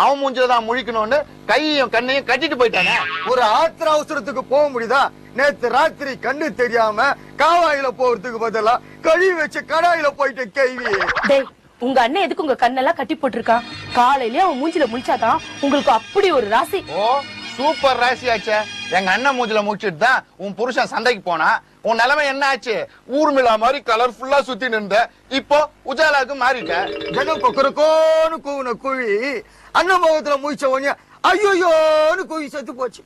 அவன் மூஞ்சிலதான் முழிக்கணும்னு கையையும் கண்ணையும் கட்டிட்டு போயிட்டானே. ஒரு ஆத்திர அவசரத்துக்கு போக முடியுதா? நேத்து ராத்திரி கண்ணு தெரியாம காவாயில போறதுக்கு பதிலா கழுவி வச்ச கடாயில போயிட்டு கேள்வி. டேய், உங்க அண்ணன் எதுக்கு உங்க கண்ணெல்லாம் கட்டி போட்டிருக்கான்? காலையிலேயே அவன் மூஞ்சில முழிச்சாதான் உங்களுக்கு அப்படி ஒரு ராசி. ஓ, சூப்பர் ராசியாச்சே. எங்க அண்ணன் மூஞ்சில முடிச்சிட்டு தான் உன் புருஷன் சந்தைக்கு போனா. உன் நிலைமை என்ன ஆச்சு? ஊர்மிளா மாதிரி கலர்ஃபுல்லா சுத்தி நின்ற, இப்போ உஜாலாக்கு மாறிட்ட. ஜனம் கொக்கரக்கோன்னு கூவின குழி அண்ணன் முகத்துல முடிச்ச உடனே ஐயோயோன்னு குழி செத்து போச்சு.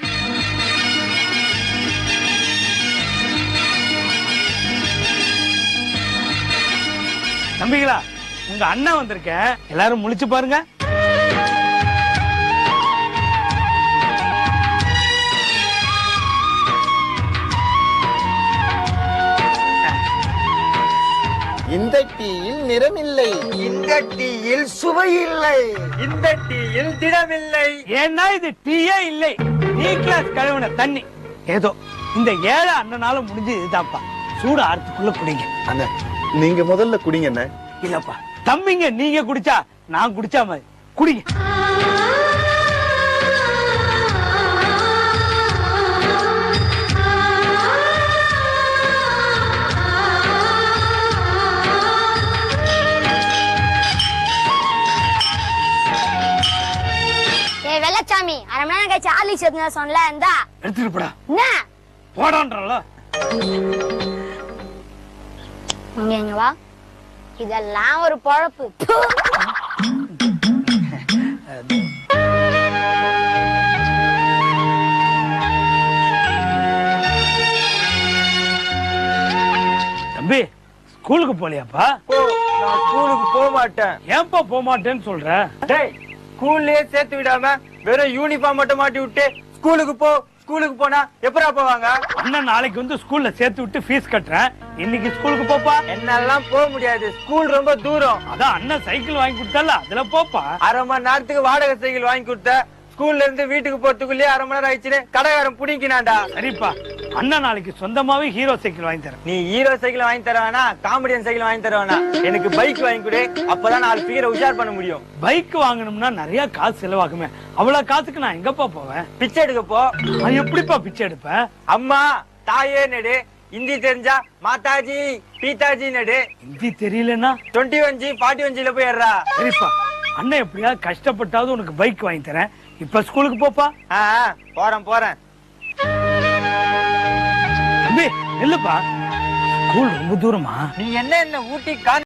நம்பிங்களா, உங்க அண்ணன் வந்திருக்க, எல்லாரும் முழிச்சு பாருங்க. இந்த டீயில் நிறமில்லை, இந்த டீயில் சுவை இல்லை, இந்த டீயில் திடமில்லை. ஏன்னா இது டீயே இல்லை, டீ கிளாஸ் கழுவுன தண்ணி. ஏதோ இந்த ஏழை அண்ணனால முடிஞ்சு இதுதான்ப்பா. சூடு ஆறதுக்குள்ள குடிங்க. அண்ணா, நீங்க முதல்ல குடிங்க. என்ன இல்லப்பா தம்பிங்க, நீங்க குடிச்சா நான் குடிச்சா மாதிரி குடிங்க. வெள்ளச்சாமி, அரை மணி நேரம் கழிச்சு ஆர்லிக்ஸ் எடுத்து சொன்னல, இந்தா எடுத்துட்டு போடா. என்ன போடான்றல. இங்க வா, இதெல்லாம் ஒரு பொழப்பு. தம்பி, ஸ்கூலுக்கு போலியாப்பா? நான் ஸ்கூலுக்கு போக மாட்டேன். ஏன்பா போக மாட்டேன்னு சொல்ற? டேய், ஸ்கூல்லயே சேர்த்து விடாம வெறும் யூனிஃபார்ம் மட்டும் மாட்டி விட்டு ஸ்கூலுக்கு போ ஸ்கூலுக்கு போனா எப்படா போவாங்க? அண்ணன் நாளைக்கு வந்து ஸ்கூல்ல சேர்த்து விட்டு ஃபீஸ் கட்டுறேன். இன்னைக்கு ஸ்கூலுக்கு போப்பா. என்னாலாம் போக முடியாது, ஸ்கூல் ரொம்ப தூரம். அதான் அண்ணன் சைக்கிள் வாங்கி கொடுத்தல, அதுல போப்பா. அரை மணி நேரத்துக்கு வாடகை சைக்கிள் வாங்கி கொடுத்த, ஸ்கூல்ல இருந்து வீட்டுக்கு போறதுக்குள்ளேயே அரை மணி நேரம் ஆயிடுச்சுன்னு கடைக்காரன் புடிங்கினாண்டா. சரிப்பா, அண்ணன் நாளைக்கு சொந்தமாவே ஹீரோ சைக்கிள் வாங்கி தரேன். நீ ஹீரோ சைக்கிள் வாங்கி தர வேணா, காமெடியன் சைக்கிள் வாங்கி தர வேணா, எனக்கு பைக் வாங்கி கொடு. அப்பதான் 4 ஃபிகரை உஷார் பண்ண முடியும். பைக் வாங்கணும்னா நிறைய காசு செலவாகுமே, அவ்வளவு காசுக்கு நான் எங்கப்பா போவேன்? பிச்சை எடுக்க போ. நான் எப்படிப்பா பிச்சை எடுப்பேன்? அம்மா தாயே நடு, ஹிந்தி தெரிஞ்சா மாதாஜி பீதாஜி நடு, ஹிந்தி தெரியலன்னா 21G 41Gல போயிடுறா. சரிப்பா, அண்ணன் எப்படியா கஷ்டப்பட்டாவது உனக்கு பைக் வாங்கி தரேன். இப்ப ஸ்கூலுக்கு போப்பா. போறேன். தம்பி இல்லப்பா, ஸ்கூல் ரொம்ப தூரமா? நீ என்ன ஊட்டி